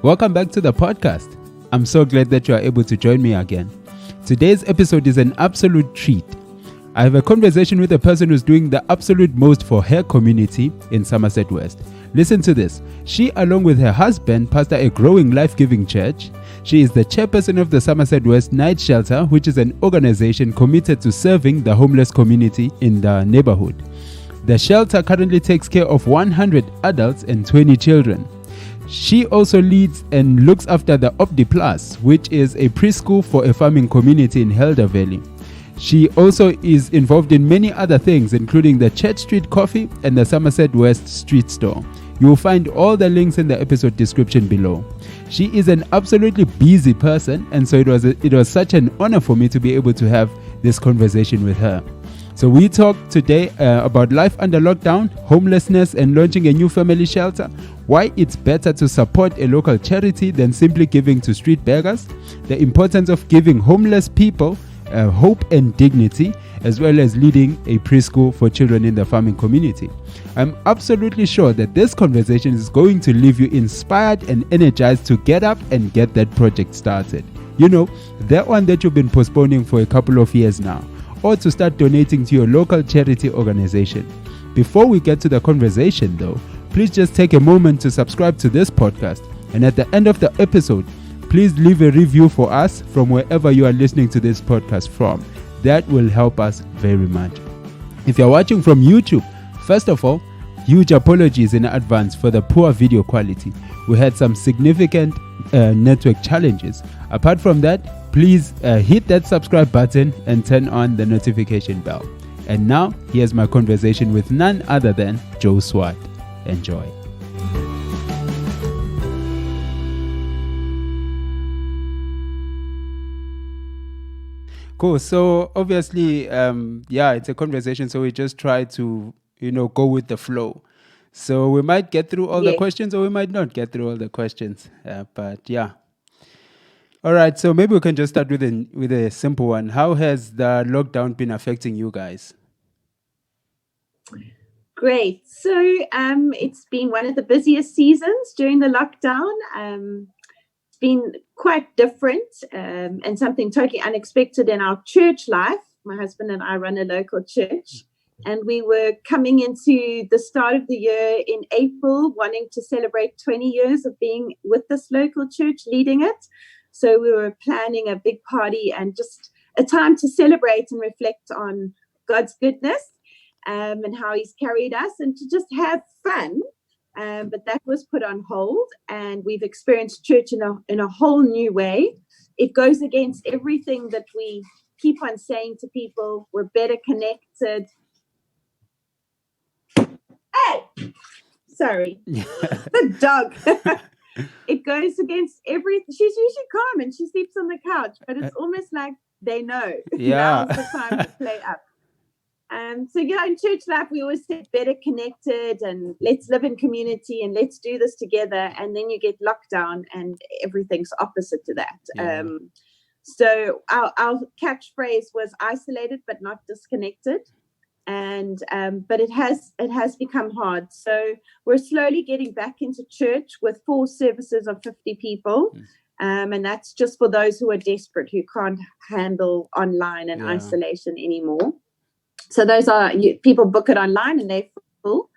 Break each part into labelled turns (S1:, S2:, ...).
S1: Welcome back to the podcast. I'm so glad that you are able to join me again. Today's episode is an absolute treat. I have a conversation with a person who's doing the absolute most for her community in Somerset West. Listen to this. She, along with her husband, pastor a growing life-giving church. She is the chairperson of the Somerset West Night Shelter, which is an organization committed to serving the homeless community in the neighborhood. The shelter currently takes care of 100 adults and 20 children. She also leads and looks after the Op Die Plaas, which is a preschool for a farming community in Heldervalley. She also is involved in many other things, including the Church Street Coffee and the Somerset West Street Store. You will find all the links in the episode description below. She is an absolutely busy person, and so it was such an honor for me to be able to have this conversation with her. So we talk today about life under lockdown, homelessness, and launching a new family shelter, why it's better to support a local charity than simply giving to street beggars, the importance of giving homeless people hope and dignity, as well as leading a preschool for children in the farming community. I'm absolutely sure that this conversation is going to leave you inspired and energized to get up and get that project started. You know, that one that you've been postponing for a couple of years now, or to start donating to your local charity organization. Before we get to the conversation though, please just take a moment to subscribe to this podcast, and at the end of the episode, please leave a review for us from wherever you are listening to this podcast from. That will help us very much. If you're watching from YouTube, first of all, huge apologies in advance for the poor video quality. We had some significant network challenges. Apart from that, please hit that subscribe button and turn on the notification bell. And now, here's my conversation with none other than Jo Swart. Enjoy. Cool. So obviously, it's a conversation. So we just try to, go with the flow. So we might get through all the questions, or we might not get through all the questions. But yeah. All right. So maybe we can just start with a simple one. How has the lockdown been affecting you guys?
S2: Great. So it's been one of the busiest seasons during the lockdown. Been quite different and something totally unexpected in our church life. My husband and I run a local church, and we were coming into the start of the year in April, wanting to celebrate 20 years of being with this local church, leading it. So we were planning a big party and just a time to celebrate and reflect on God's goodness and how he's carried us, and to just have fun. But that was put on hold, and we've experienced church in a whole new way. It goes against everything that we keep on saying to people. We're better connected. Hey, sorry, the dog. It goes against everything. She's usually calm and she sleeps on the couch, but it's almost like they know.
S1: Yeah.
S2: Now's the time to play up. So in church life, we always say better connected, and let's live in community, and let's do this together. And then you get lockdown and everything's opposite to that. Yeah. So our catchphrase was isolated but not disconnected. And but it has become hard. So we're slowly getting back into church with 4 services of 50 people. And that's just for those who are desperate, who can't handle online and isolation anymore. So those are, people book it online and they're full.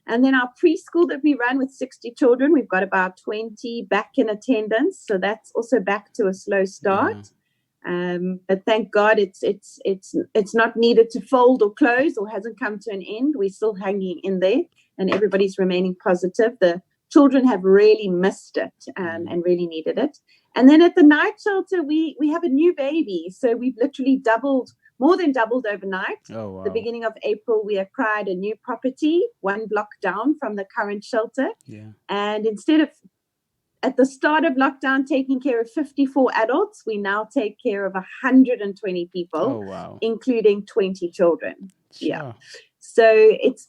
S2: And then our preschool that we run with 60 children, we've got about 20 back in attendance. So that's also back to a slow start. But thank God it's not needed to fold or close, or hasn't come to an end. We're still hanging in there, and everybody's remaining positive. The children have really missed it and really needed it. And then at the night shelter, we have a new baby. So we've literally more than doubled overnight.
S1: Oh, wow.
S2: The beginning of April, we acquired a new property 1 block down from the current shelter.
S1: Yeah.
S2: And instead of, at the start of lockdown, taking care of 54 adults, we now take care of 120 people, including 20 children.
S1: Sure.
S2: Yeah. So it's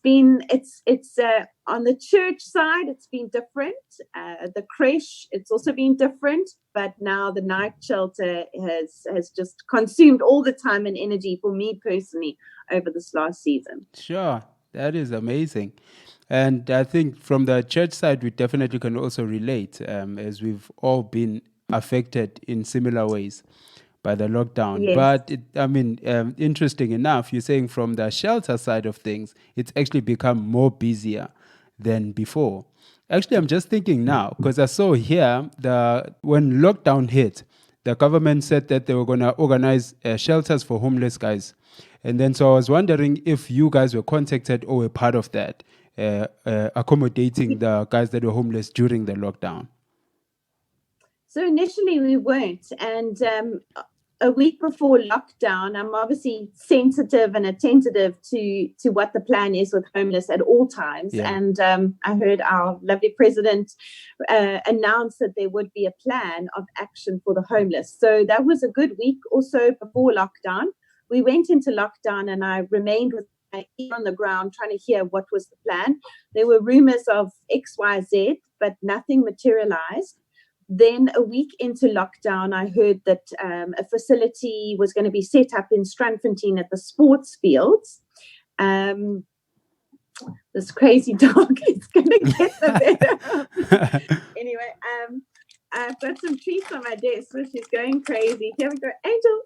S2: on the church side, it's been different. The creche, it's also been different. But now the night shelter has just consumed all the time and energy for me personally over this last season.
S1: Sure. That is amazing. And I think from the church side, we definitely can also relate, as we've all been affected in similar ways by the lockdown.
S2: Yes.
S1: But interesting enough, you're saying from the shelter side of things, it's actually become more busier than before. Actually, I'm just thinking now, because I saw here when lockdown hit, the government said that they were going to organize shelters for homeless guys. And then so I was wondering if you guys were contacted or were part of that, accommodating the guys that were homeless during the lockdown.
S2: So initially we weren't. And a week before lockdown, I'm obviously sensitive and attentive to what the plan is with homeless at all times.
S1: Yeah.
S2: And I heard our lovely president announce that there would be a plan of action for the homeless. So that was a good week or so before lockdown. We went into lockdown and I remained with my ear on the ground trying to hear what was the plan. There were rumors of XYZ, but nothing materialized. Then a week into lockdown, I heard that a facility was going to be set up in Strandfontein at the sports fields. This crazy dog is going to get the better. Anyway, I've got some treats on my desk, so she's going crazy. Here we go. Angel.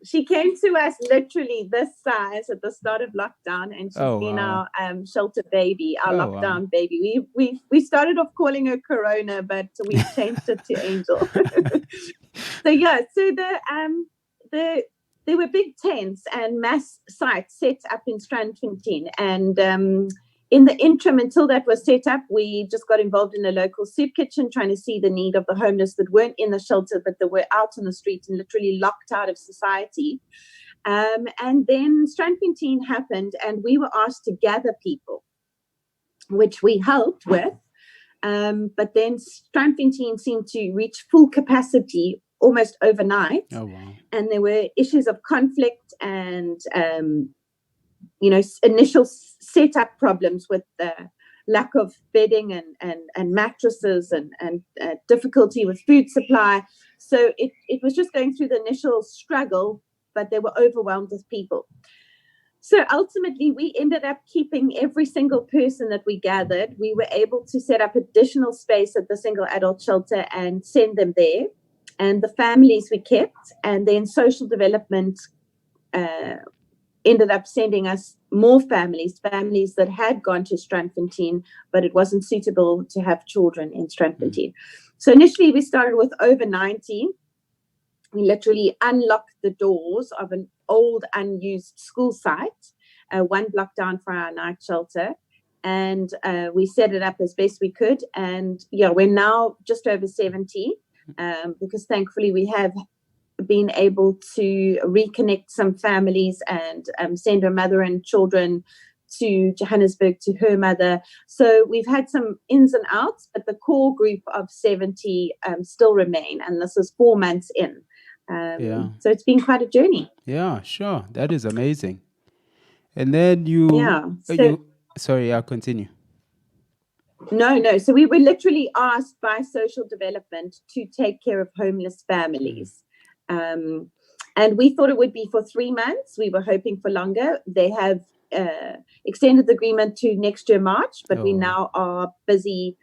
S2: She came to us literally this size at the start of lockdown, and she's been our shelter baby, our lockdown baby. We started off calling her Corona, but we changed it to Angel. So there were big tents and mass sites set up in Strandfontein, and in the interim, until that was set up, we just got involved in a local soup kitchen, trying to see the need of the homeless that weren't in the shelter, but that were out on the street and literally locked out of society. And then Strandfontein happened, and we were asked to gather people, which we helped with. But then Strandfontein seemed to reach full capacity almost overnight.
S1: Oh, wow. And
S2: there were issues of conflict and initial setup problems with the lack of bedding and mattresses and difficulty with food supply. So it was just going through the initial struggle, but they were overwhelmed with people. So ultimately, we ended up keeping every single person that we gathered. We were able to set up additional space at the single adult shelter and send them there. And the families we kept, and then social development ended up sending us more families that had gone to Strandfontein, but it wasn't suitable to have children in Strandfontein. So initially we started with over 90. We literally unlocked the doors of an old unused school site, one block down from our night shelter. And we set it up as best we could. And we're now just over 70 because thankfully we have been able to reconnect some families and send her mother and children to Johannesburg to her mother. So we've had some ins and outs, but the core group of 70 still remain, and this is 4 months in. So it's been quite a journey.
S1: Yeah, sure. That is amazing. And then sorry, I'll continue.
S2: No. So we were literally asked by social development to take care of homeless families. And we thought it would be for 3 months. We were hoping for longer. They have extended the agreement to next year, March, but we now are busy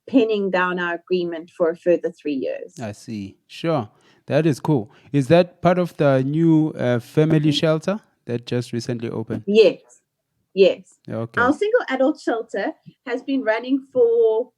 S2: penning down our agreement for a further 3 years.
S1: I see. Sure. That is cool. Is that part of the new family shelter that just recently opened?
S2: Yes.
S1: Okay.
S2: Our single adult shelter has been running for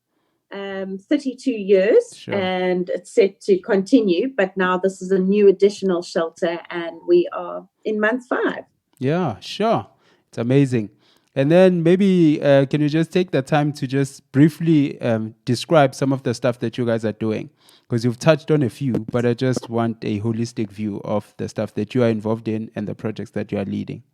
S2: 32 years, sure. And it's set to continue, but now this is a new additional shelter and we are in month 5.
S1: Yeah, sure. It's amazing. And then maybe can you just take the time to just briefly describe some of the stuff that you guys are doing? Because you've touched on a few, but I just want a holistic view of the stuff that you are involved in and the projects that you are leading.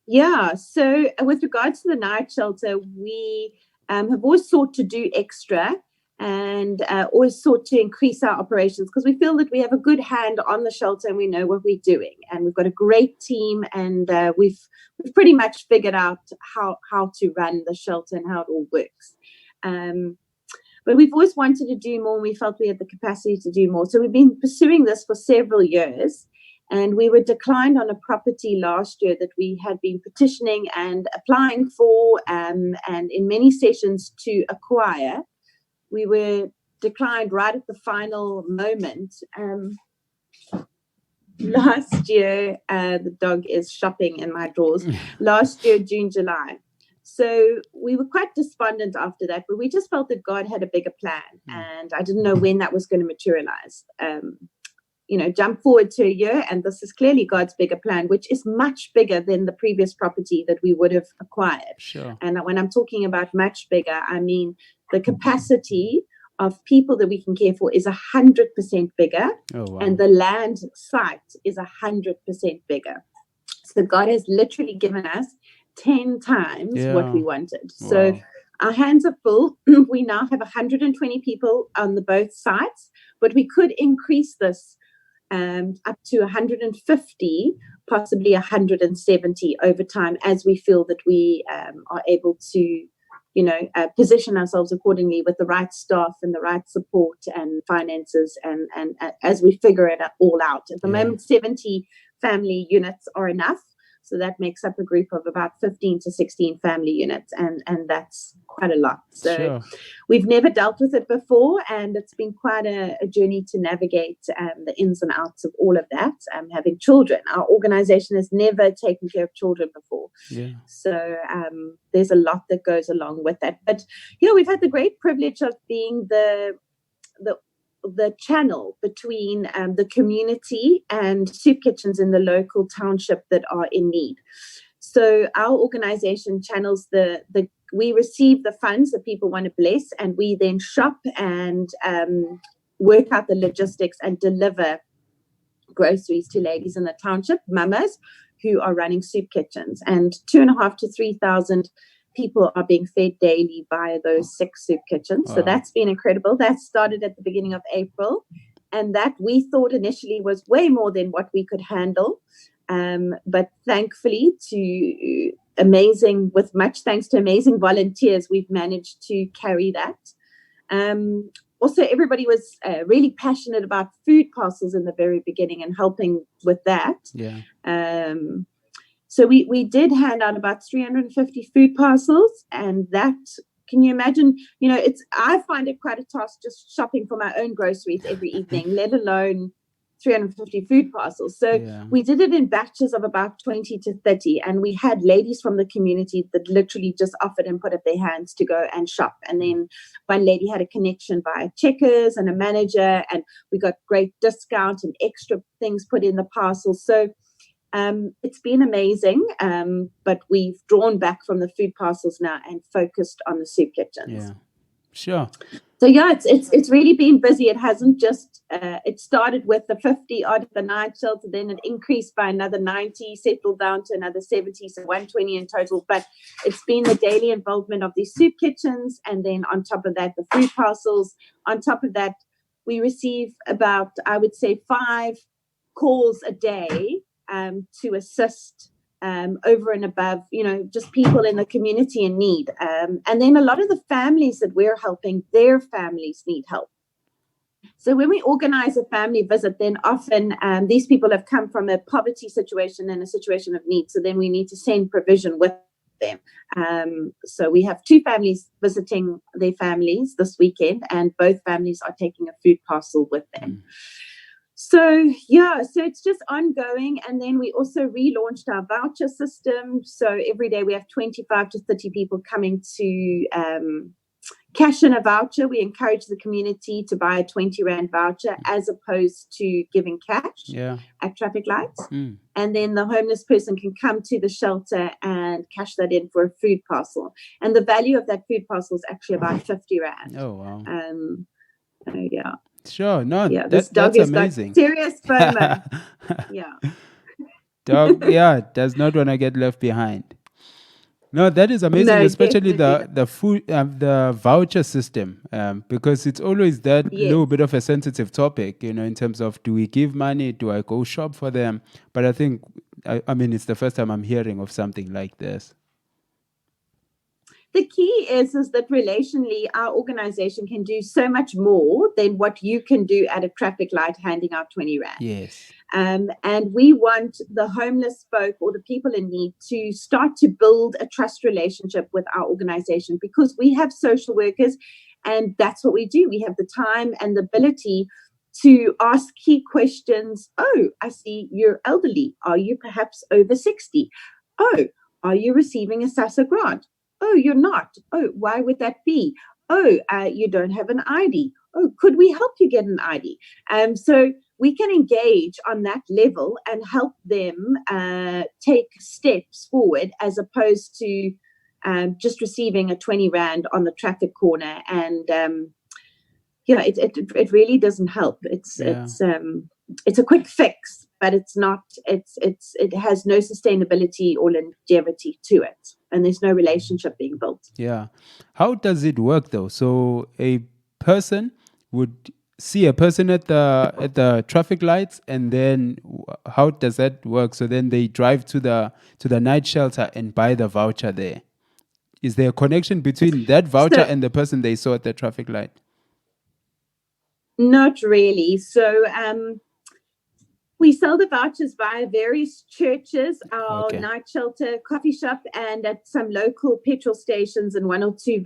S2: Yeah, so with regards to the night shelter, we have always sought to do extra and always sought to increase our operations because we feel that we have a good hand on the shelter and we know what we're doing. And we've got a great team, and we've pretty much figured out how to run the shelter and how it all works. But we've always wanted to do more, and we felt we had the capacity to do more. So we've been pursuing this for several years. And we were declined on a property last year that we had been petitioning and applying for, and in many sessions to acquire. We were declined right at the final moment. Last year, the dog is shopping in my drawers. Last year, June, July. So we were quite despondent after that, but we just felt that God had a bigger plan, and I didn't know when that was going to materialize. Jump forward to a year, and this is clearly God's bigger plan, which is much bigger than the previous property that we would have acquired.
S1: Sure.
S2: And when I'm talking about much bigger, I mean the capacity of people that we can care for is 100% bigger.
S1: Oh, wow.
S2: And the land site is 100% bigger. So God has literally given us 10 times what we wanted.
S1: Wow.
S2: So our hands are full. We now have 120 people on the both sites, but we could increase this up to 150, possibly 170 over time, as we feel that we are able to position ourselves accordingly with the right staff and the right support and finances, and as we figure it all out. At the moment, 70 family units are enough. So that makes up a group of about 15 to 16 family units, and that's quite a lot. So we've never dealt with it before, and it's been quite a journey to navigate the ins and outs of all of that. Having children, our organization has never taken care of children before. So there's a lot that goes along with that. But we've had the great privilege of being the channel between the community and soup kitchens in the local township that are in need. So our organization channels we receive the funds that people want to bless, and we then shop and work out the logistics and deliver groceries to ladies in the township, mamas who are running soup kitchens, and 2,500 to 3,000 people are being fed daily by those 6 soup kitchens.
S1: Wow.
S2: So that's been incredible. That started at the beginning of April, and that we thought initially was way more than what we could handle. But thankfully, with much thanks to amazing volunteers, we've managed to carry that. Also, everybody was really passionate about food parcels in the very beginning and helping with that. So we did hand out about 350 food parcels, and that, can you imagine, I find it quite a task just shopping for my own groceries every evening, let alone 350 food parcels. So we did it in batches of about 20 to 30, and we had ladies from the community that literally just offered and put up their hands to go and shop. And then one lady had a connection via Checkers and a manager, and we got great discount and extra things put in the parcels. So it's been amazing, but we've drawn back from the food parcels now and focused on the soup kitchens.
S1: Sure.
S2: So it's really been busy. It hasn't just it started with the 50 odd at the night shelter, then it increased by another 90, settled down to another 70, so 120 in total. But it's been the daily involvement of these soup kitchens, and then on top of that, the food parcels. On top of that, we receive about, I would say, 5 calls a day to assist over and above, just people in the community in need. And then a lot of the families that we're helping, their families need help. So when we organize a family visit, then often these people have come from a poverty situation and a situation of need. So then we need to send provision with them. So we have 2 families visiting their families this weekend, and both families are taking a food parcel with them. So it's just ongoing. And then we also relaunched our voucher system. So every day we have 25 to 30 people coming to cash in a voucher. We encourage the community to buy a 20 Rand voucher as opposed to giving cash at traffic lights. And then the homeless person can come to the shelter and cash that in for a food parcel. And the value of that food parcel is actually about 50 Rand.
S1: Oh, wow.
S2: Sure.
S1: No,
S2: this dog
S1: that's
S2: has
S1: amazing.
S2: got serious FOMO.
S1: Dog, does not want to get left behind. No, that is amazing,
S2: No,
S1: especially
S2: definitely.
S1: the food, the voucher system, because it's always that little bit of a sensitive topic, in terms of, do we give money? Do I go shop for them? But I think, I mean, it's the first time I'm hearing of something like this.
S2: the key is that relationally, our organization can do so much more than what you can do at a traffic light handing out 20 Rand.
S1: Yes.
S2: And we want the homeless folk or the people in need to start to build a trust relationship with our organization, because we have social workers and that's what we do. We have the time and the ability to ask key questions. Oh, I see you're elderly. Are you perhaps over 60? Oh, are you receiving a SASSA grant? Oh, you're not. Oh, why would that be? Oh, you don't have an ID. Oh, could we help you get an ID? So we can engage on that level and help them take steps forward, as opposed to just receiving a 20 Rand on the traffic corner. And it really doesn't help. It's a quick fix, but it's not. It has no sustainability or longevity to it, and there's no relationship being built.
S1: Yeah. How does it work though? So a person would see a person at the traffic lights, and then how does that work? So then they drive to the night shelter and buy the voucher there. Is there a connection between that voucher and the person they saw at the traffic light?
S2: Not really. So we sell the vouchers via various churches, our night shelter, coffee shop, and at some local petrol stations and one or two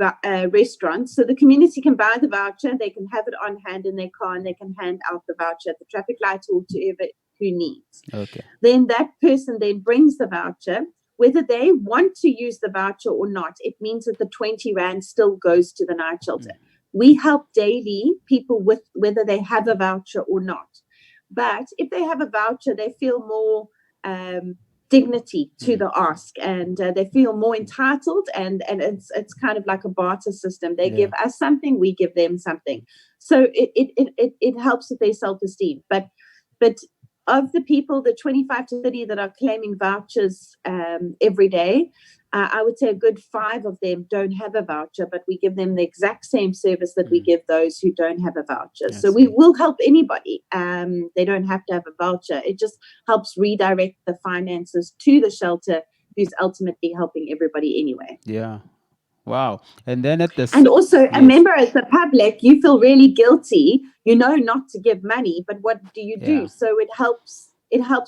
S2: restaurants. So the community can buy the voucher, they can have it on hand in their car, and they can hand out the voucher at the traffic light or to whoever who needs.
S1: Okay.
S2: Then that person then brings the voucher. Whether they want to use the voucher or not, it means that the 20 Rand still goes to the night shelter. We help daily people with whether they have a voucher or not. But if they have a voucher, they feel more dignity to the ask, and they feel more entitled, and it's kind of like a barter system. They give us something, we give them something. So it helps with their self-esteem. But of the people, the 25 to 30 that are claiming vouchers every day, I would say a good 5 of them don't have a voucher, but we give them the exact same service that we give those who don't have a voucher. So we will help anybody. They don't have to have a voucher. It just helps redirect the finances to the shelter, who's ultimately helping everybody anyway.
S1: Yeah. Wow. And then
S2: and also, remember, as the public, you feel really guilty, not to give money, but what do you do? So it helps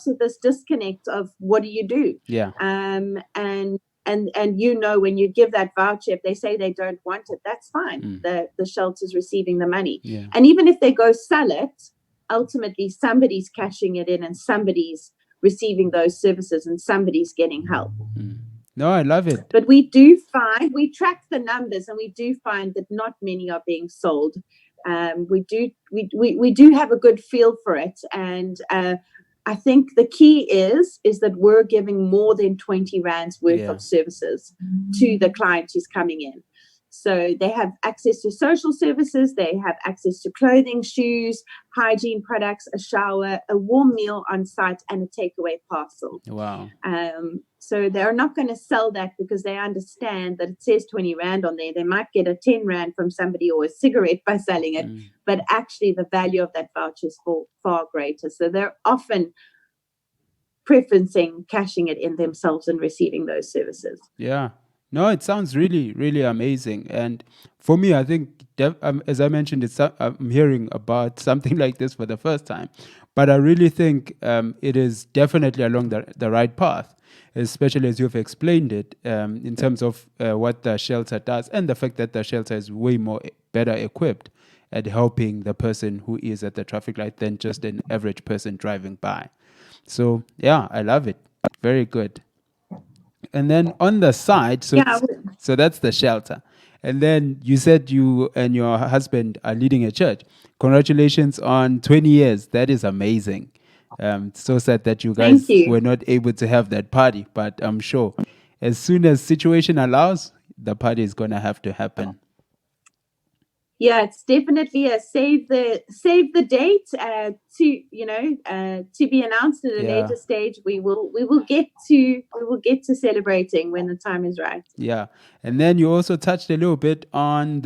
S2: with this disconnect of what do you do?
S1: Yeah.
S2: And when you give that voucher, if they say they don't want it, that's fine. The shelter's receiving the money.
S1: Yeah.
S2: And even if they go sell it, ultimately somebody's cashing it in and somebody's receiving those services and somebody's getting help.
S1: No, I love it.
S2: But we track the numbers, and we do find that not many are being sold. We do have a good feel for it. And I think the key is that we're giving more than 20 Rands worth of services to the client who's coming in. So they have access to social services, they have access to clothing, shoes, hygiene products, a shower, a warm meal on site, and a takeaway parcel.
S1: Wow.
S2: So they're not going to sell that because they understand that it says 20 Rand on there. They might get a 10 Rand from somebody or a cigarette by selling it, but actually the value of that voucher is far greater. So they're often preferencing cashing it in themselves and receiving those services.
S1: Yeah. No, it sounds really, really amazing. And for me, I think, as I mentioned, I'm hearing about something like this for the first time. But I really think it is definitely along the right path, especially as you've explained it, in terms of what the shelter does and the fact that the shelter is way more better equipped at helping the person who is at the traffic light than just an average person driving by. So, yeah, I love it. Very good. And then on the side, so that's the shelter. And then you said you and your husband are leading a church. Congratulations on 20 years. That is amazing. So sad that you guys were not able to have that party, but I'm sure as soon as situation allows, the party is going to have to happen.
S2: Yeah, it's definitely a save the date to be announced at a later stage. We will get to celebrating when the time is right.
S1: Yeah, and then you also touched a little bit on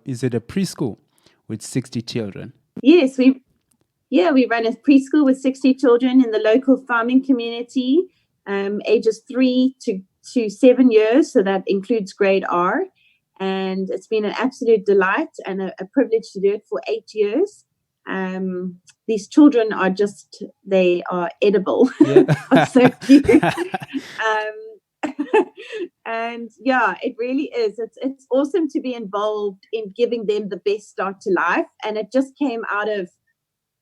S1: is it a preschool with 60 children?
S2: Yes, we run a preschool with 60 children in the local farming community, ages 3 to to 7 years, so that includes grade R. And it's been an absolute delight and a privilege to do it for 8 years. These children are they are edible.
S1: Yeah.
S2: So cute. And yeah, it really is. It's awesome to be involved in giving them the best start to life. And it just came out of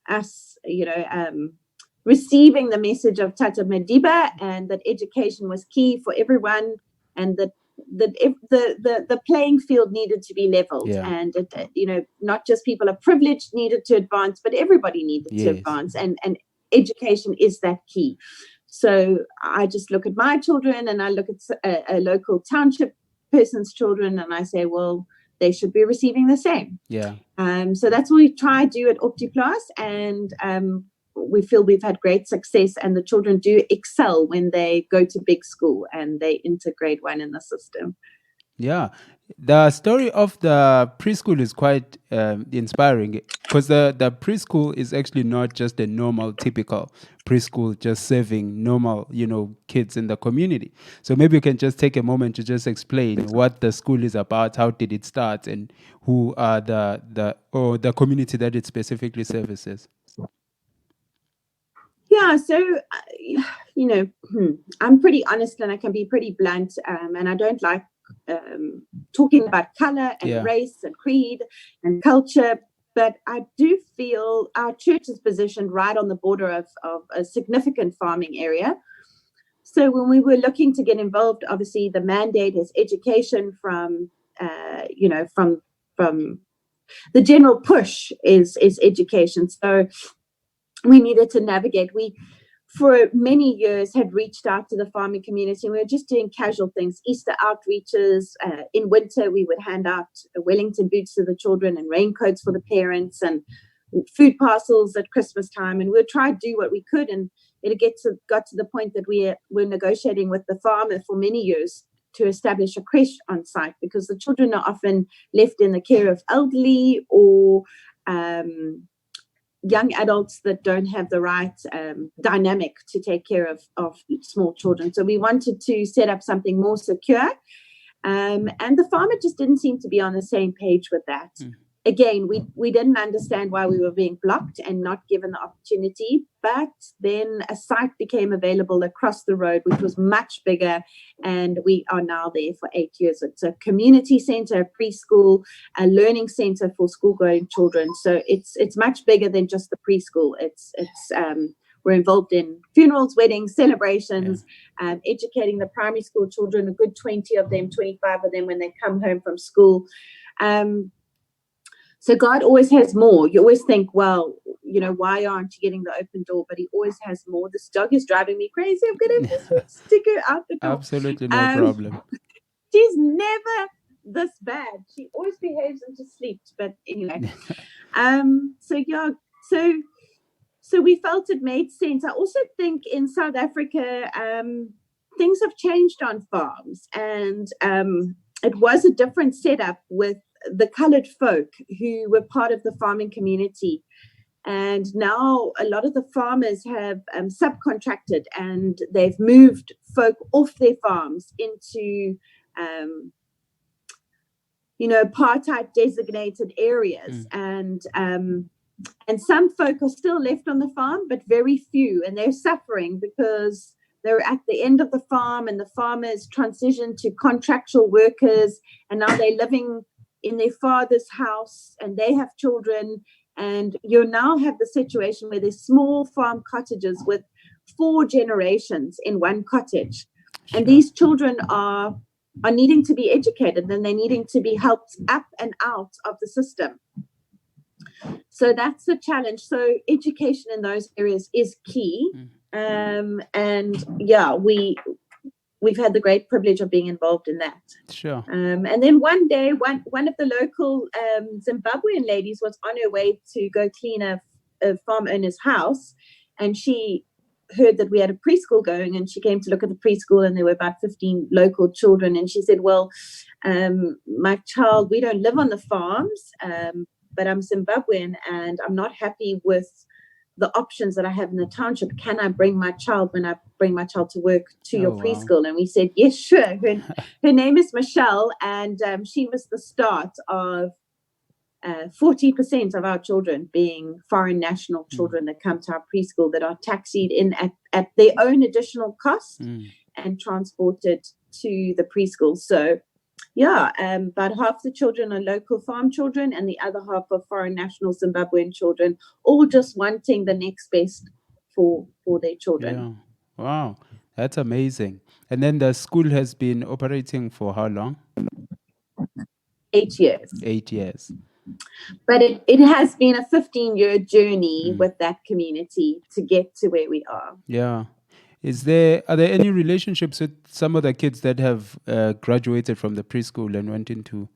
S2: us, receiving the message of Tata Madiba, and that education was key for everyone, and that the playing field needed to be leveled, and not just people of privilege needed to advance, but everybody needed to advance, and education is that key. So I just look at my children, and I look at a local township person's children, and I say, well, they should be receiving the same. So that's what we try to do at Op Die Plaas, and we feel we've had great success, and the children do excel when they go to big school and they integrate one in the system.
S1: Yeah, the story of the preschool is quite inspiring, because the preschool is actually not just a normal, typical preschool, just serving normal, kids in the community. So maybe you can just take a moment to just explain what the school is about, how did it start, and who are the community that it specifically services.
S2: Yeah, so, I'm pretty honest, and I can be pretty blunt, and I don't like talking about color and race and creed and culture, but I do feel our church is positioned right on the border of a significant farming area. So when we were looking to get involved, obviously the mandate is education from the general push is education. So we needed to navigate. We, for many years, had reached out to the farming community. We were just doing casual things, Easter outreaches. In winter, we would hand out Wellington boots to the children and raincoats for the parents, and food parcels at Christmas time. And we'd try to do what we could. And it got to the point that we were negotiating with the farmer for many years to establish a creche on site, because the children are often left in the care of elderly or young adults that don't have the right dynamic to take care of small children. So we wanted to set up something more secure. And the farmer just didn't seem to be on the same page with that. Again, we didn't understand why we were being blocked and not given the opportunity. But then a site became available across the road, which was much bigger. And we are now there for 8 years. It's a community center, a preschool, a learning center for school-going children. So it's much bigger than just the preschool. We're involved in funerals, weddings, celebrations, educating the primary school children, a good 20 of them, 25 of them when they come home from school. So God always has more. You always think, well, why aren't you getting the open door? But he always has more. This dog is driving me crazy. I'm going to stick her out the door.
S1: Absolutely no problem.
S2: She's never this bad. She always behaves and just sleeps. But anyway, so we felt it made sense. I also think in South Africa, things have changed on farms, and it was a different setup with the colored folk who were part of the farming community. And now a lot of the farmers have subcontracted, and they've moved folk off their farms into, apartheid designated areas. And some folk are still left on the farm, but very few, and they're suffering because they're at the end of the farm, and the farmers transitioned to contractual workers, and now they're living in their father's house, and they have children. And you now have the situation where there's small farm cottages with 4 generations in one cottage. And these children are needing to be educated, and they're needing to be helped up and out of the system. So that's the challenge. So education in those areas is key. We've had the great privilege of being involved in that.
S1: Sure.
S2: And then one day, one of the local Zimbabwean ladies was on her way to go clean a farm owner's house, and she heard that we had a preschool going, and she came to look at the preschool, and there were about 15 local children. And she said, well, my child, we don't live on the farms, but I'm Zimbabwean, and I'm not happy with the options that I have in the township. Can I bring my child when I bring my child to work to your preschool? And we said, yes, sure. Her name is Michelle, and she was the start of 40% of our children being foreign national children that come to our preschool that are taxied in at their own additional cost and transported to the preschool. So yeah, about half the children are local farm children and the other half are foreign national Zimbabwean children, all just wanting the next best for their children.
S1: Yeah. Wow, that's amazing. And then the school has been operating for how long?
S2: 8 years.
S1: 8 years.
S2: But it has been a 15-year journey with that community to get to where we are.
S1: Yeah. Are there any relationships with some of the kids that have graduated from the preschool and went into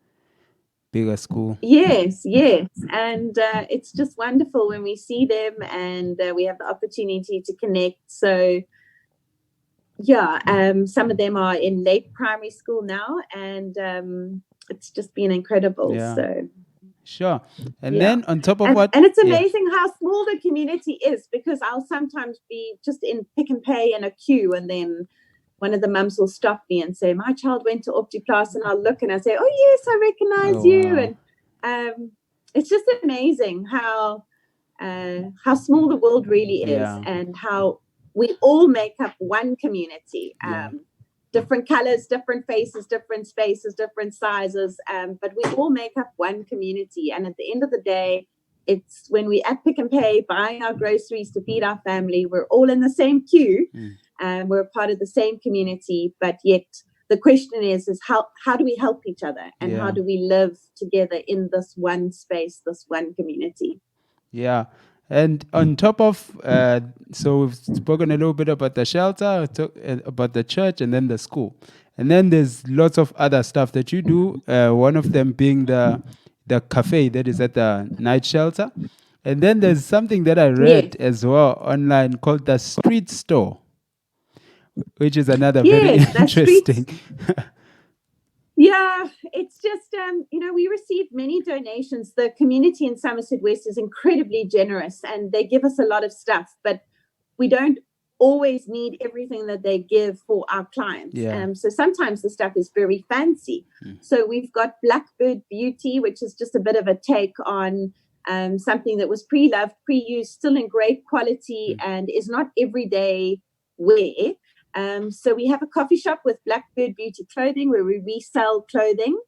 S1: bigger school?
S2: Yes. And it's just wonderful when we see them and we have the opportunity to connect. So yeah, some of them are in late primary school now, and it's just been incredible.
S1: Yeah.
S2: So
S1: sure. And then on top of
S2: and it's amazing how small the community is, because I'll sometimes be just in Pick and Pay in a queue, and then one of the mums will stop me and say, my child went to Op Die Plaas, and I'll look and I say, oh yes, I recognize you.
S1: Wow.
S2: And it's just amazing how small the world really is, and how we all make up one community. Different colors, different faces, different spaces, different sizes, but we all make up one community. And at the end of the day, it's when we at Pick and Pay buying our groceries to feed our family, we're all in the same queue, and we're part of the same community. But yet the question is how do we help each other, and how do we live together in this one space, this one community?
S1: Yeah. And on top of, so we've spoken a little bit about the shelter, about the church, and then the school. And then there's lots of other stuff that you do, one of them being the cafe that is at the night shelter. And then there's something that I read as well online called the street store, which is another very interesting.
S2: Yeah, it's just, we receive many donations. The community in Somerset West is incredibly generous, and they give us a lot of stuff, but we don't always need everything that they give for our clients. So sometimes the stuff is very fancy. So we've got Blackbird Beauty, which is just a bit of a take on something that was pre-loved, pre-used, still in great quality, and is not everyday wear. So we have a coffee shop with Blackbird Beauty Clothing where we resell clothing.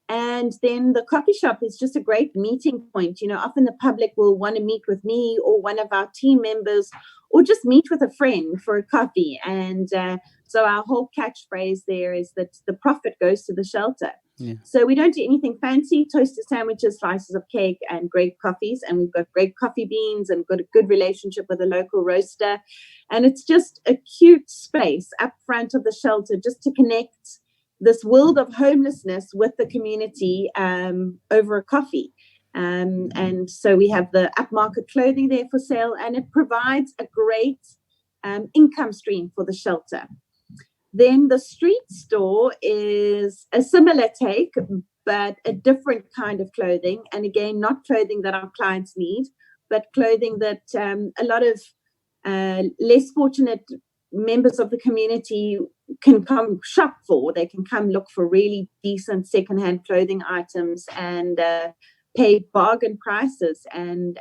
S2: And then the coffee shop is just a great meeting point. Often the public will want to meet with me or one of our team members, or just meet with a friend for a coffee. And so our whole catchphrase there is that the profit goes to the shelter. So we don't do anything fancy, toasted sandwiches, slices of cake, and great coffees. And we've got great coffee beans and got a good relationship with a local roaster. And it's just a cute space up front of the shelter just to connect this world of homelessness with the community over a coffee. And so we have the upmarket clothing there for sale, and it provides a great income stream for the shelter. Then the street store is a similar take, but a different kind of clothing. And again, not clothing that our clients need, but clothing that a lot of less fortunate members of the community can come shop for. They can come look for really decent secondhand clothing items and pay bargain prices and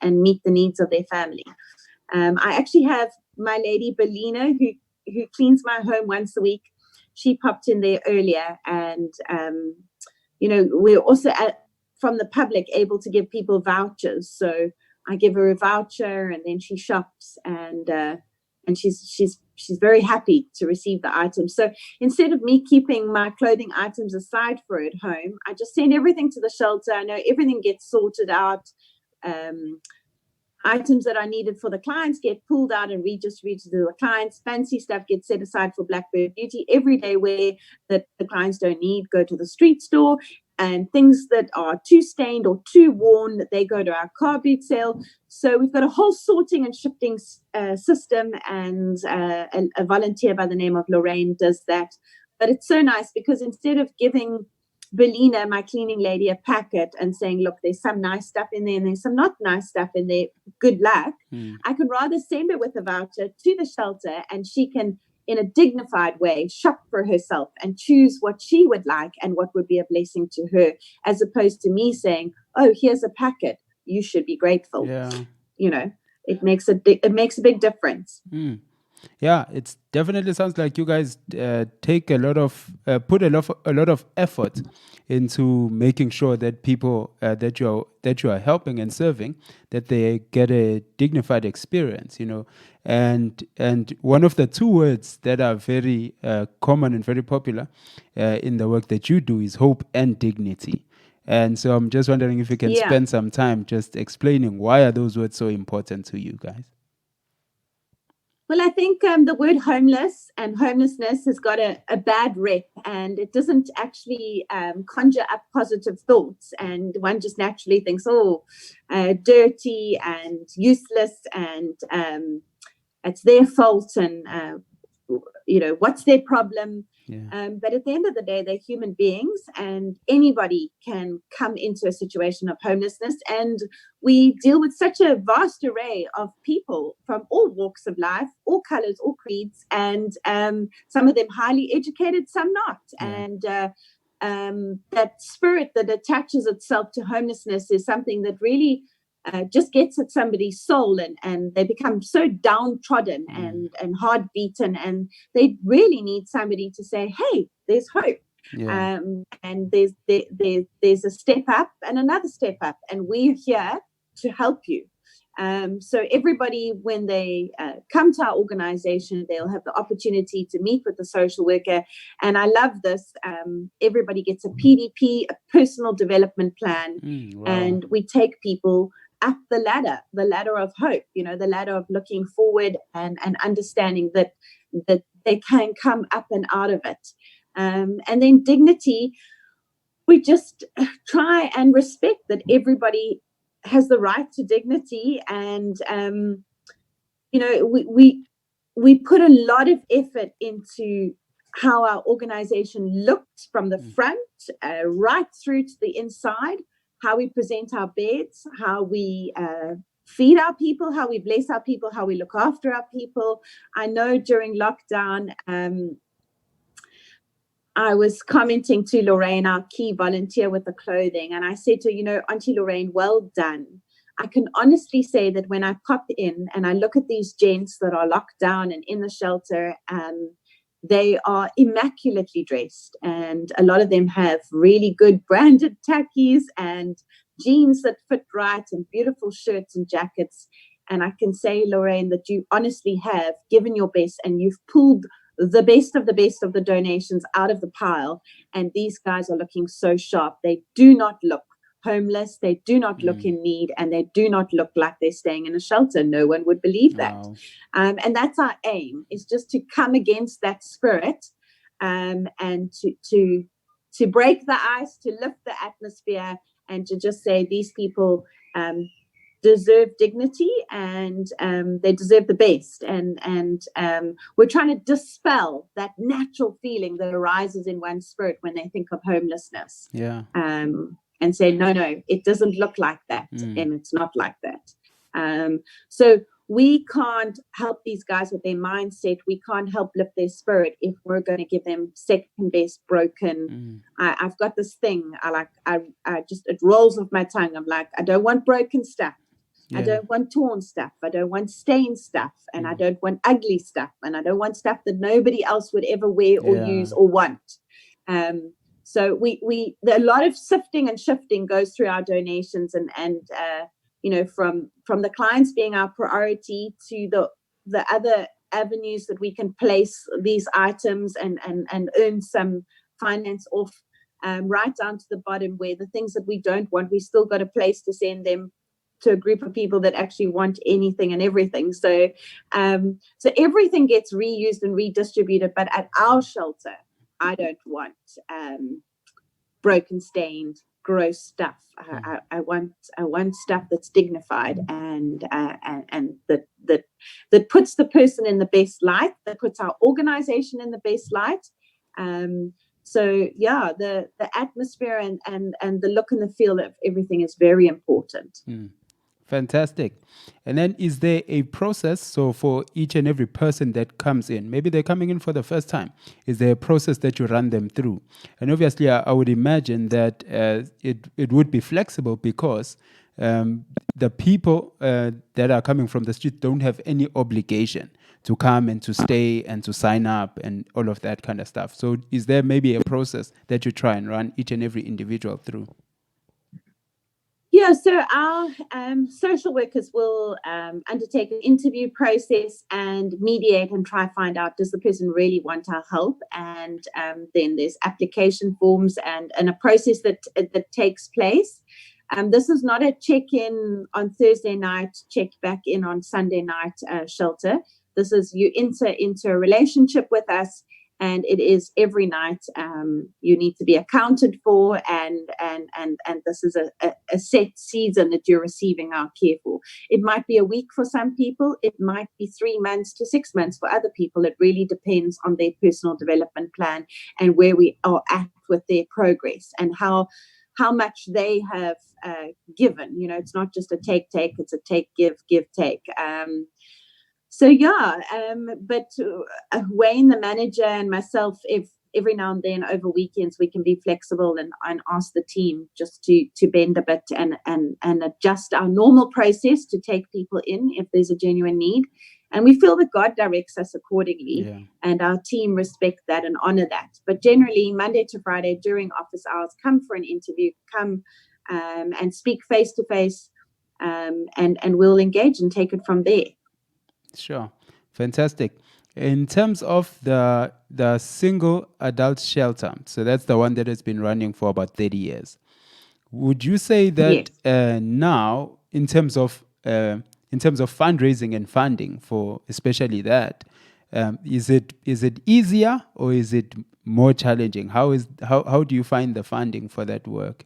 S2: meet the needs of their family. I actually have my lady Belina who cleans my home once a week. She popped in there earlier, and we're also from the public able to give people vouchers. So I give her a voucher, and then she shops, and she's very happy to receive the items. So instead of me keeping my clothing items aside for her at home, I just send everything to the shelter. I know everything gets sorted out. Items that are needed for the clients get pulled out and redistributed to the clients. Fancy stuff gets set aside for Blackbird Beauty. Everyday wear that the clients don't need go to the street store. And things that are too stained or too worn, that they go to our car boot sale. So we've got a whole sorting and shifting system, and a volunteer by the name of Lorraine does that. But it's so nice because instead of giving Belina, my cleaning lady, a packet and saying, look, there's some nice stuff in there and there's some not nice stuff in there, good luck. I could rather send her with a voucher to the shelter, and she can, in a dignified way, shop for herself and choose what she would like and what would be a blessing to her, as opposed to me saying, oh, here's a packet, you should be grateful. It makes a big difference.
S1: Yeah, it definitely sounds like you guys take a lot of put a lot of effort into making sure that people that you are helping and serving, that they get a dignified experience, and one of the two words that are very common and very popular in the work that you do is hope and dignity. And so I'm just wondering if you can spend some time just explaining why are those words so important to you guys.
S2: Well, I think the word homeless and homelessness has got a bad rep, and it doesn't actually conjure up positive thoughts. And one just naturally thinks, dirty and useless, and it's their fault, and what's their problem? But at the end of the day, they're human beings, and anybody can come into a situation of homelessness. And we deal with such a vast array of people from all walks of life, all colors, all creeds, and some of them highly educated, some not. And that spirit that attaches itself to homelessness is something that really just gets at somebody's soul, and they become so downtrodden and hard beaten, and they really need somebody to say, hey, there's hope. And there's a step up and another step up, and we're here to help you. So everybody, when they come to our organization, they'll have the opportunity to meet with the social worker. And I love this. Everybody gets a PDP, a personal development plan, and we take people up the ladder of hope, the ladder of looking forward and understanding that they can come up and out of it. And then dignity, we just try and respect that everybody has the right to dignity. And, we put a lot of effort into how our organization looks from the front right through to the inside, how we present our beds, how we feed our people, how we bless our people, how we look after our people. I know during lockdown, I was commenting to Lorraine, our key volunteer with the clothing, and I said to her, Auntie Lorraine, well done. I can honestly say that when I pop in and I look at these gents that are locked down and in the shelter, they are immaculately dressed, and a lot of them have really good branded tackies and jeans that fit right and beautiful shirts and jackets. And I can say, Lorraine, that you honestly have given your best, and you've pulled the best of the donations out of the pile. And these guys are looking so sharp. They do not look homeless. They do not look in need, and they do not look like they're staying in a shelter. No one would believe that. Wow. And that's our aim, is just to come against that spirit, and to break the ice, to lift the atmosphere, and to just say these people deserve dignity, and they deserve the best. And we're trying to dispel that natural feeling that arises in one's spirit when they think of homelessness. And say, no, it doesn't look like that, and it's not like that. So we can't help these guys with their mindset. We can't help lift their spirit if we're going to give them second best broken. I've got this thing. It rolls off my tongue. I'm like, I don't want broken stuff. I don't want torn stuff. I don't want stained stuff, and I don't want ugly stuff, and I don't want stuff that nobody else would ever wear or use or want. So a lot of sifting and shifting goes through our donations, and from the clients being our priority to the other avenues that we can place these items and earn some finance off, right down to the bottom, where the things that we don't want, we still got a place to send them to a group of people that actually want anything and everything. So everything gets reused and redistributed, but at our shelter, I don't want broken, stained, gross stuff. I want stuff that's dignified and that puts the person in the best light, that puts our organization in the best light. So the atmosphere and the look and the feel of everything is very important.
S1: Fantastic. And then is there a process? So for each and every person that comes in, maybe they're coming in for the first time, is there a process that you run them through? And obviously, I would imagine that it would be flexible because the people that are coming from the street don't have any obligation to come and to stay and to sign up and all of that kind of stuff. So is there maybe a process that you try and run each and every individual through?
S2: Yeah, so our social workers will undertake an interview process and mediate and try to find out, does the person really want our help? And then there's application forms and a process that takes place. This is not a check-in on Thursday night, check back in on Sunday night shelter. This is you enter into a relationship with us, and it is every night. You need to be accounted for, and this is a set season that you're receiving our care for. It might be a week for some people. It might be 3 months to 6 months for other people. It really depends on their personal development plan and where we are at with their progress and how much they have given. You know, it's not just a take, it's a take, give, take. So yeah, but Wayne, the manager, and myself, if every now and then over weekends we can be flexible and ask the team just to bend a bit and adjust our normal process to take people in if there's a genuine need. And we feel that God directs us accordingly, and our team respect that and honor that. But generally, Monday to Friday during office hours, come for an interview, come and speak face to face, and we'll engage and take it from there.
S1: Sure. Fantastic. In terms of the single adult shelter, so that's the one that has been running for about 30 years. Would you say that now, in terms of fundraising and funding for especially that, is it easier or is it more challenging? How do you find the funding for that work?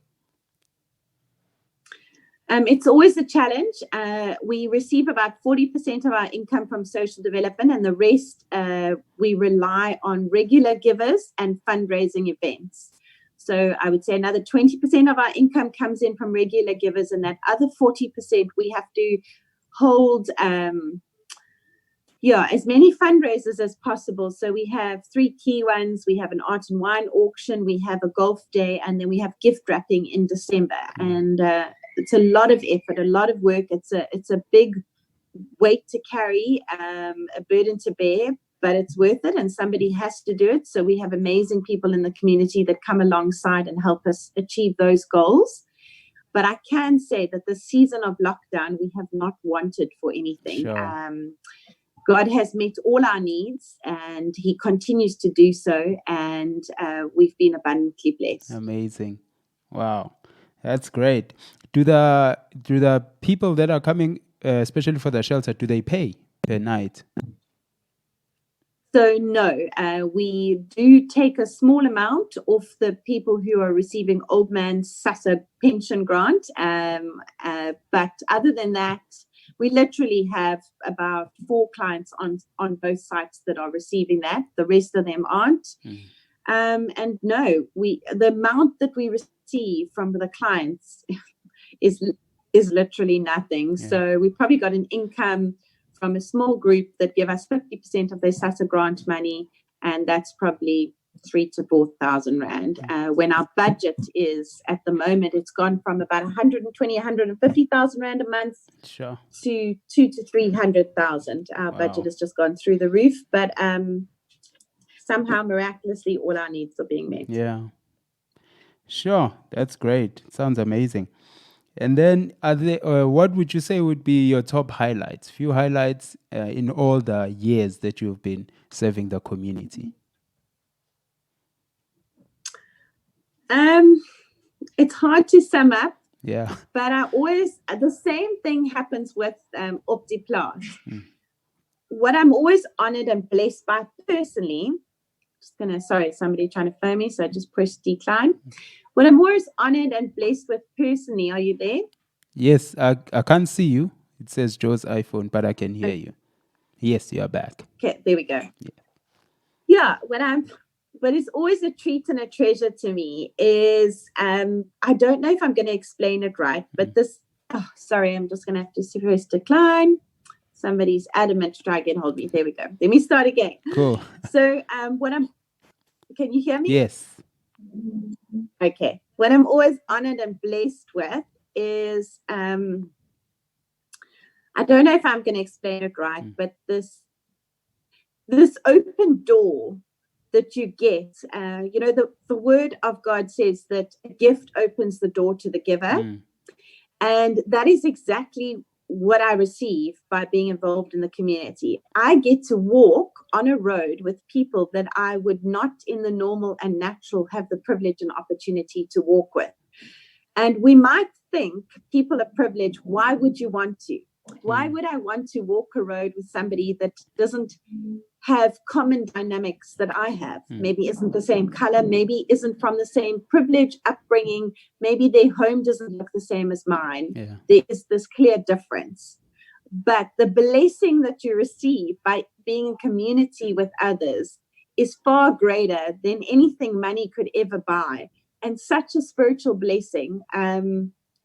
S2: It's always a challenge. We receive about 40% of our income from social development, and the rest we rely on regular givers and fundraising events. So I would say another 20% of our income comes in from regular givers, and that other 40% we have to hold as many fundraisers as possible. So we have 3 key ones. We have an art and wine auction, we have a golf day, and then we have gift wrapping in December. And it's a lot of effort, a lot of work. It's a big weight to carry, a burden to bear, but it's worth it, and somebody has to do it. So we have amazing people in the community that come alongside and help us achieve those goals. But I can say that the season of lockdown, we have not wanted for anything. Sure. God has met all our needs, and He continues to do so, and we've been abundantly blessed.
S1: Amazing. Wow. That's great. Do the people that are coming, especially for the shelter, do they pay per night?
S2: So no, we do take a small amount off the people who are receiving Old Man SASSA pension grant. But other than that, we literally have about 4 clients on both sites that are receiving that. The rest of them aren't. And no, the amount that we receive from the clients is literally nothing. Yeah. So we probably got an income from a small group that give us 50% of their SASSA grant money, and that's probably 3,000 to 4,000 rand. When our budget is at the moment, it's gone from about 120,000, 150,000 rand a month, sure, to 200,000 to 300,000. Our budget has just gone through the roof, but somehow miraculously all our needs are being met.
S1: Yeah, sure, that's great. Sounds amazing. And then, what would you say would be your top highlights? Few highlights in all the years that you've been serving the community.
S2: It's hard to sum up.
S1: Yeah.
S2: But the same thing happens with Op Die Plaas. What I'm always honored and blessed by personally, somebody trying to phone me, so I just push decline. What I'm always honored and blessed with personally, are you there? Yes,
S1: I can't see you. It says Joe's iPhone, but I can hear you. Yes, you are back.
S2: Okay, there we go. Yeah, what is always a treat and a treasure to me is, I don't know if I'm going to explain it right, but this sorry, I'm just going to have to press decline. Somebody's adamant to try and get hold of me. There we go. Let me start again.
S1: Cool.
S2: So can you hear me?
S1: Yes.
S2: Okay. What I'm always honored and blessed with is, I don't know if I'm going to explain it right, but this open door that you get, the word of God says that a gift opens the door to the giver. And that is exactly what I receive by being involved in the community. I get to walk on a road with people that I would not in the normal and natural have the privilege and opportunity to walk with. And we might think people are privileged. Why would you want to? Why would I want to walk a road with somebody that doesn't have common dynamics that I have? Maybe isn't the same color, maybe isn't from the same privilege upbringing, maybe their home doesn't look the same as mine.
S1: Yeah.
S2: There is this clear difference. But the blessing that you receive by being in community with others is far greater than anything money could ever buy, and such a spiritual blessing.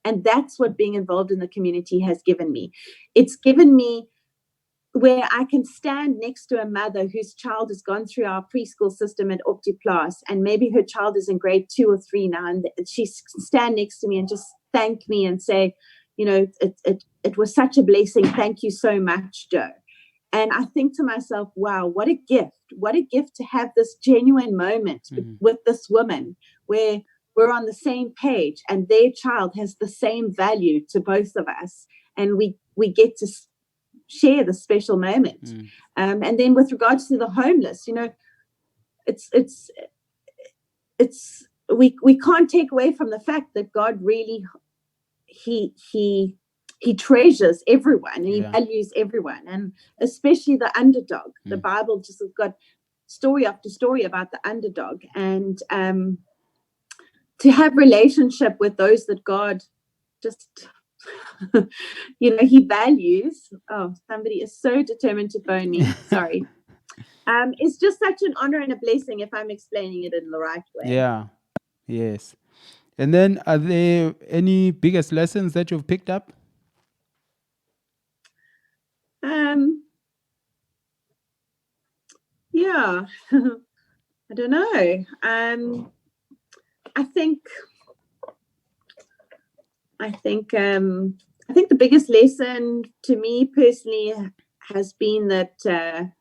S2: And that's what being involved in the community has given me. It's given me where I can stand next to a mother whose child has gone through our preschool system at Op Die Plaas, and maybe her child is in grade 2 or 3 now, and she stand next to me and just thank me and say, it was such a blessing. Thank you so much, Jo. And I think to myself, wow, what a gift to have this genuine moment with this woman where we're on the same page and their child has the same value to both of us. And we get to share the special moment. And then with regards to the homeless, we can't take away from the fact that God really, he treasures everyone and he values everyone, and especially the underdog. The Bible just has got story after story about the underdog, and to have relationship with those that God just he values. Oh, somebody is so determined to phone me. Sorry. It's just such an honor and a blessing if I'm explaining it in the right way.
S1: Yeah. Yes. And then are there any biggest lessons that you've picked up?
S2: Yeah. I don't know. I think the biggest lesson to me personally has been that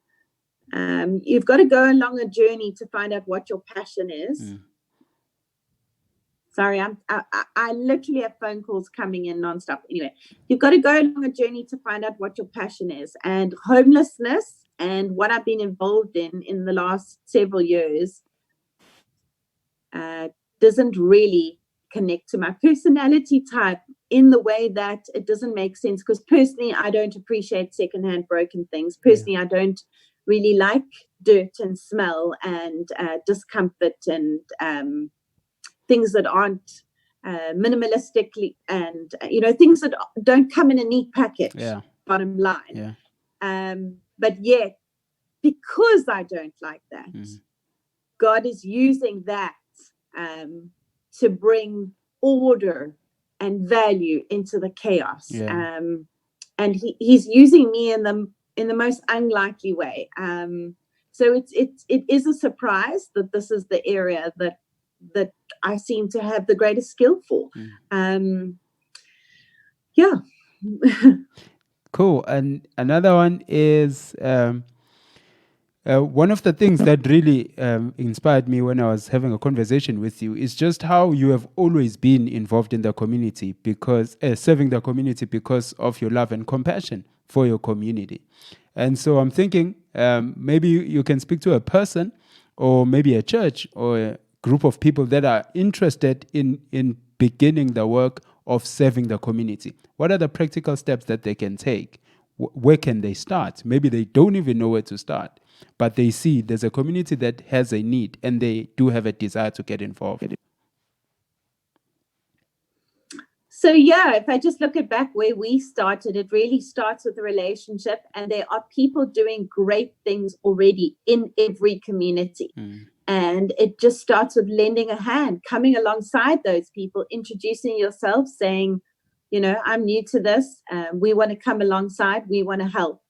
S2: you've got to go along a journey to find out what your passion is. Sorry, I literally have phone calls coming in nonstop. Anyway, you've got to go along a journey to find out what your passion is. And homelessness and what I've been involved in the last several years doesn't really connect to my personality type in the way that it doesn't make sense, because personally I don't appreciate secondhand broken things. Personally, I don't really like dirt and smell and discomfort and things that aren't minimalistically and things that don't come in a neat package. Bottom line. But yet, because I don't like that, God is using that to bring order and value into the chaos. And he's using me in the most unlikely way. So it is a surprise that this is the area that I seem to have the greatest skill for.
S1: Cool. And another one is one of the things that really inspired me when I was having a conversation with you is just how you have always been involved in the community, because serving the community because of your love and compassion for your community. And so I'm thinking maybe you can speak to a person or maybe a church or a group of people that are interested in beginning the work of serving the community. What are the practical steps that they can take? Where can they start? Maybe they don't even know where to start, but they see there's a community that has a need and they do have a desire to get involved.
S2: So if I just look at back where we started, it really starts with a relationship, and there are people doing great things already in every community. And it just starts with lending a hand, coming alongside those people, introducing yourself, saying, I'm new to this. We want to come alongside. We want to help.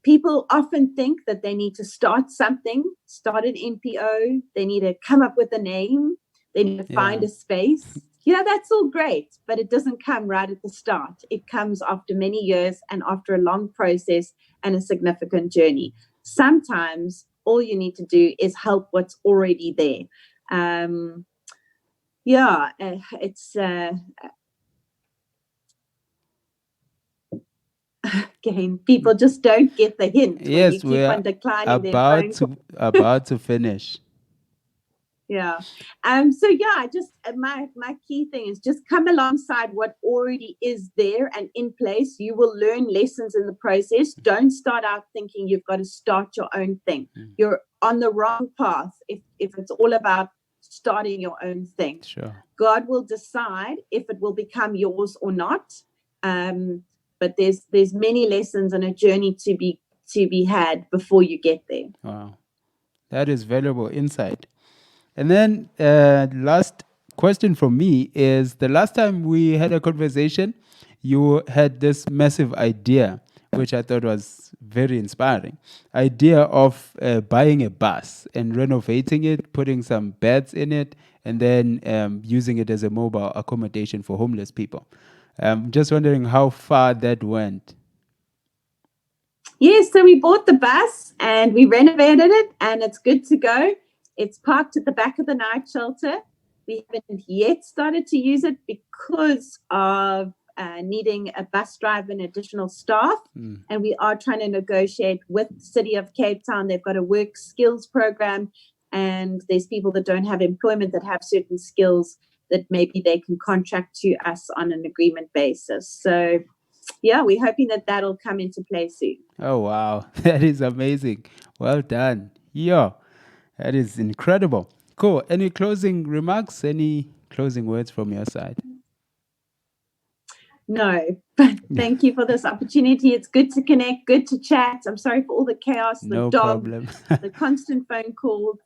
S2: People often think that they need to start an NPO. They need to come up with a name. They need to find a space. That's all great, but it doesn't come right at the start. It comes after many years and after a long process and a significant journey. Sometimes all you need to do is help what's already there. It's again, people just don't get the hint.
S1: Yes, we're about to finish.
S2: Yeah. Just my key thing is just come alongside what already is there and in place. You will learn lessons in the process. Don't start out thinking you've got to start your own thing. You're on the wrong path if it's all about starting your own thing.
S1: Sure.
S2: God will decide if it will become yours or not. But there's many lessons and a journey to be had before you get there.
S1: Wow. That is valuable insight. And then last question from me is, the last time we had a conversation, you had this massive idea, which I thought was very inspiring. Idea of buying a bus and renovating it, putting some beds in it, and then using it as a mobile accommodation for homeless people. Just wondering how far that went.
S2: Yes, so we bought the bus and we renovated it and it's good to go. It's parked at the back of the night shelter. We haven't yet started to use it because of needing a bus driver and additional staff. And we are trying to negotiate with the City of Cape Town. They've got a work skills program and there's people that don't have employment that have certain skills that maybe they can contract to us on an agreement basis. So, we're hoping that that'll come into play soon.
S1: Oh, wow. That is amazing. Well done. Yeah, that is incredible. Cool. Any closing remarks? Any closing words from your side?
S2: No, but thank you for this opportunity. It's good to connect, good to chat. I'm sorry for all the chaos, the dog, the constant phone calls.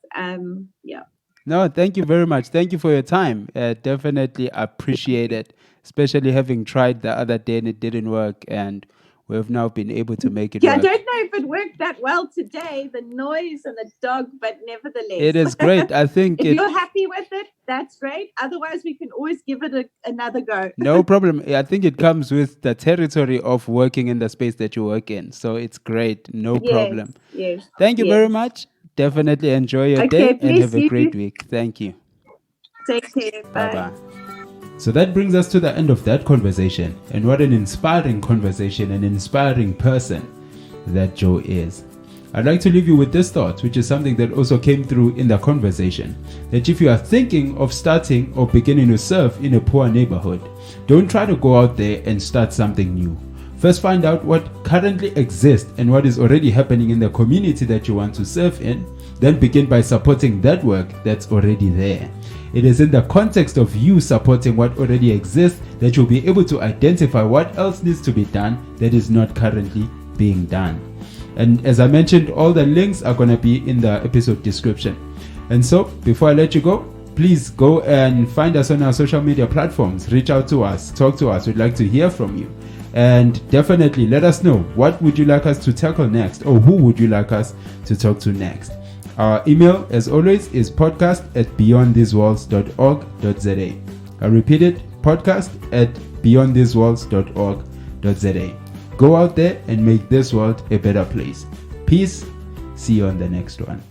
S1: No, thank you very much. Thank you for your time. Definitely appreciate it, especially having tried the other day and it didn't work, and we've now been able to make it work.
S2: I don't know if it worked that well today, the noise and the dog, but nevertheless.
S1: It is great. I think
S2: if you're happy with it, that's great. Otherwise, we can always give it another go.
S1: No problem. I think it comes with the territory of working in the space that you work in. So it's great. No problem.
S2: Yes.
S1: Thank you very much. Definitely enjoy your day and have a great week. Thank you.
S2: Take care. Bye.
S1: So that brings us to the end of that conversation. And what an inspiring conversation, an inspiring person that Jo is. I'd like to leave you with this thought, which is something that also came through in the conversation. That if you are thinking of starting or beginning to serve in a poor neighborhood, don't try to go out there and start something new. First, find out what currently exists and what is already happening in the community that you want to serve in. Then begin by supporting that work that's already there. It is in the context of you supporting what already exists that you'll be able to identify what else needs to be done that is not currently being done. And as I mentioned, all the links are going to be in the episode description. And so, before I let you go, please go and find us on our social media platforms. Reach out to us, talk to us. We'd like to hear from you. And definitely let us know, what would you like us to tackle next, or who would you like us to talk to next. Our email, as always, is podcast@beyondthisewalls.org.za. I repeat it, podcast@beyondthisewalls.org.za. Go out there and make this world a better place. Peace. See you on the next one.